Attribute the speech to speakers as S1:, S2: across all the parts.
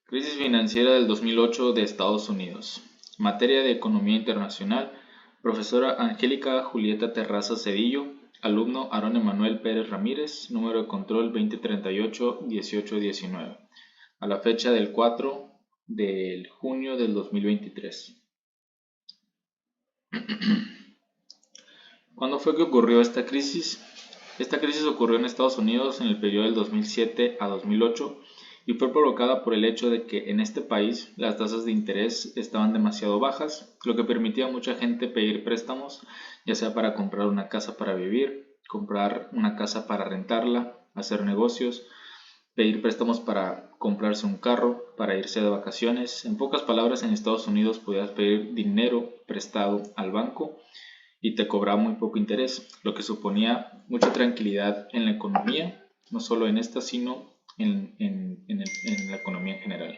S1: Crisis financiera del 2008 de Estados Unidos. Materia de Economía Internacional. Profesora Angélica Julieta Terraza Cedillo. Alumno Aarón Emanuel Pérez Ramírez. Número de control 2038-1819. A la fecha del 4 de junio del 2023. ¿Cuándo fue que ocurrió esta crisis? Esta crisis ocurrió en Estados Unidos en el periodo del 2007 a 2008 y fue provocada por el hecho de que en este país las tasas de interés estaban demasiado bajas, lo que permitía a mucha gente pedir préstamos, ya sea para comprar una casa para vivir, comprar una casa para rentarla, hacer negocios, pedir préstamos para comprarse un carro, para irse de vacaciones. En pocas palabras, en Estados Unidos podías pedir dinero prestado al banco y te cobraba muy poco interés, lo que suponía mucha tranquilidad en la economía, no solo en esta, sino en la economía en general.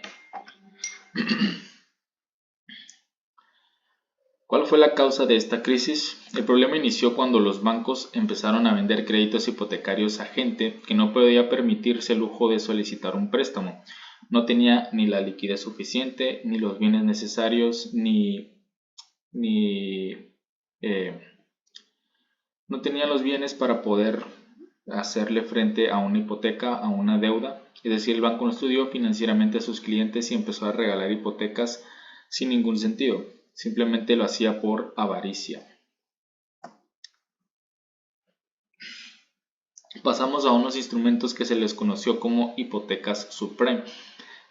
S1: ¿Cuál fue la causa de esta crisis? El problema inició cuando los bancos empezaron a vender créditos hipotecarios a gente que no podía permitirse el lujo de solicitar un préstamo. No tenía ni la liquidez suficiente, ni los bienes necesarios, no tenía los bienes para poder hacerle frente a una hipoteca, a una deuda. Es decir, el banco no estudió financieramente a sus clientes y empezó a regalar hipotecas sin ningún sentido. Simplemente lo hacía por avaricia. Pasamos a unos instrumentos que se les conoció como hipotecas subprime.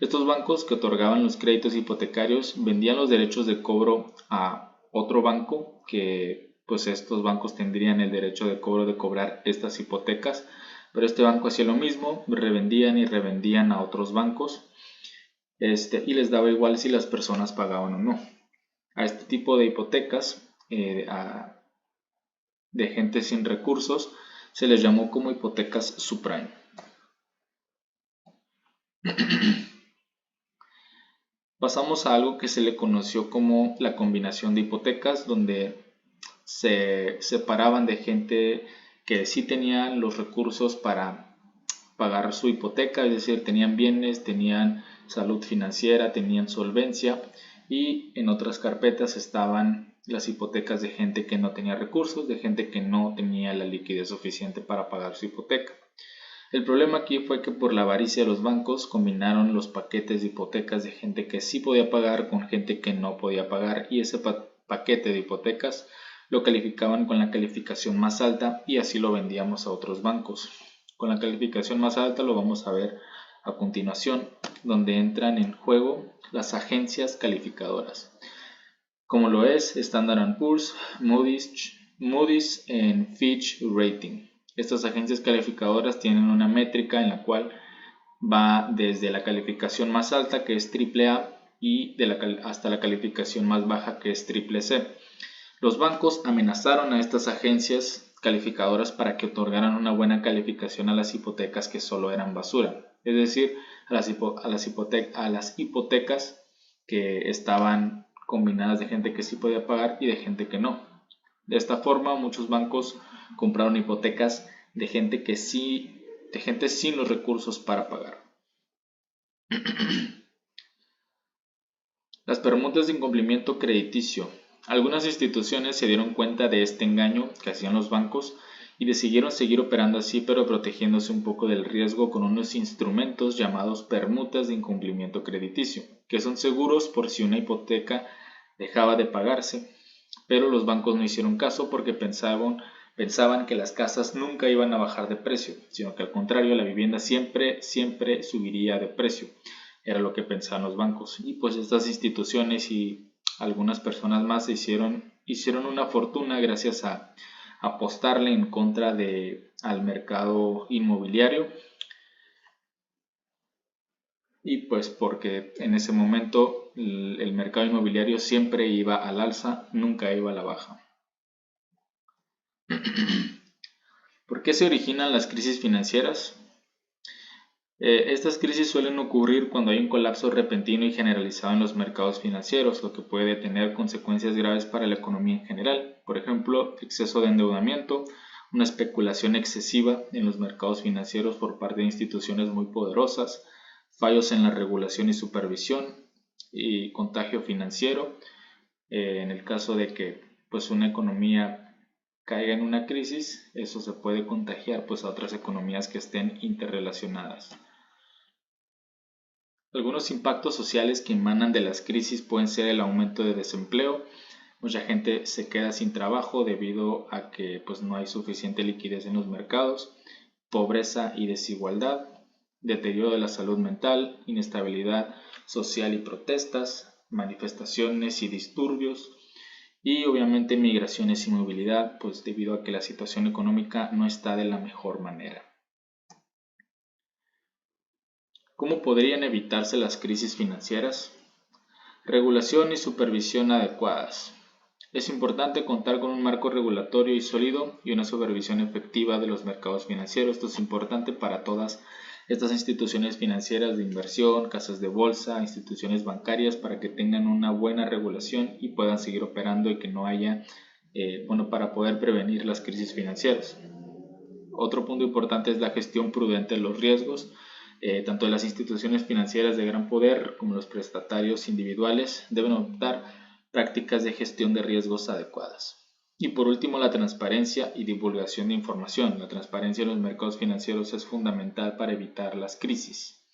S1: Estos bancos que otorgaban los créditos hipotecarios vendían los derechos de cobro a otro banco, que pues estos bancos tendrían el derecho de cobro de cobrar estas hipotecas, pero este banco hacía lo mismo, revendían y revendían a otros bancos, y les daba igual si las personas pagaban o no. A este tipo de hipotecas de gente sin recursos se les llamó como hipotecas subprime. Pasamos a algo que se le conoció como la combinación de hipotecas, donde se separaban de gente que sí tenían los recursos para pagar su hipoteca, es decir, tenían bienes, tenían salud financiera, tenían solvencia, y en otras carpetas estaban las hipotecas de gente que no tenía recursos, de gente que no tenía la liquidez suficiente para pagar su hipoteca. El problema aquí fue que por la avaricia de los bancos combinaron los paquetes de hipotecas de gente que sí podía pagar con gente que no podía pagar, y ese paquete de hipotecas lo calificaban con la calificación más alta y así lo vendíamos a otros bancos. Con la calificación más alta lo vamos a ver a continuación, donde entran en juego las agencias calificadoras, como lo es Standard & Poor's, Moody's en Fitch Rating. Estas agencias calificadoras tienen una métrica en la cual va desde la calificación más alta, que es AAA, y hasta la calificación más baja, que es CCC. Los bancos amenazaron a estas agencias calificadoras para que otorgaran una buena calificación a las hipotecas que solo eran basura, es decir, a las hipotecas que estaban combinadas de gente que sí podía pagar y de gente que no. De esta forma, muchos bancos compraron hipotecas de gente sin los recursos para pagar. Las permutas de incumplimiento crediticio. Algunas instituciones se dieron cuenta de este engaño que hacían los bancos y decidieron seguir operando así, pero protegiéndose un poco del riesgo con unos instrumentos llamados permutas de incumplimiento crediticio, que son seguros por si una hipoteca dejaba de pagarse, pero los bancos no hicieron caso porque pensaban que las casas nunca iban a bajar de precio, sino que al contrario, la vivienda siempre subiría de precio. Era lo que pensaban los bancos, y pues estas instituciones y algunas personas más hicieron una fortuna gracias a apostarle en contra al mercado inmobiliario, y pues porque en ese momento el mercado inmobiliario siempre iba al alza, nunca iba a la baja. ¿Por qué se originan las crisis financieras? Estas crisis suelen ocurrir cuando hay un colapso repentino y generalizado en los mercados financieros, lo que puede tener consecuencias graves para la economía en general. Por ejemplo, exceso de endeudamiento, una especulación excesiva en los mercados financieros por parte de instituciones muy poderosas, fallos en la regulación y supervisión y contagio financiero. En el caso de que pues una economía caiga en una crisis, eso se puede contagiar pues a otras economías que estén interrelacionadas. Algunos impactos sociales que emanan de las crisis pueden ser el aumento de desempleo. Mucha gente se queda sin trabajo debido a que pues no hay suficiente liquidez en los mercados, pobreza y desigualdad, deterioro de la salud mental, inestabilidad social y protestas, manifestaciones y disturbios, y obviamente migraciones y movilidad, pues debido a que la situación económica no está de la mejor manera. ¿Cómo podrían evitarse las crisis financieras? Regulación y supervisión adecuadas. Es importante contar con un marco regulatorio y sólido y una supervisión efectiva de los mercados financieros. Esto es importante para todas estas instituciones financieras de inversión, casas de bolsa, instituciones bancarias, para que tengan una buena regulación y puedan seguir operando y que no haya, para poder prevenir las crisis financieras. Otro punto importante es la gestión prudente de los riesgos. Tanto las instituciones financieras de gran poder como los prestatarios individuales deben adoptar prácticas de gestión de riesgos adecuadas. Y por último, la transparencia y divulgación de información. La transparencia en los mercados financieros es fundamental para evitar las crisis.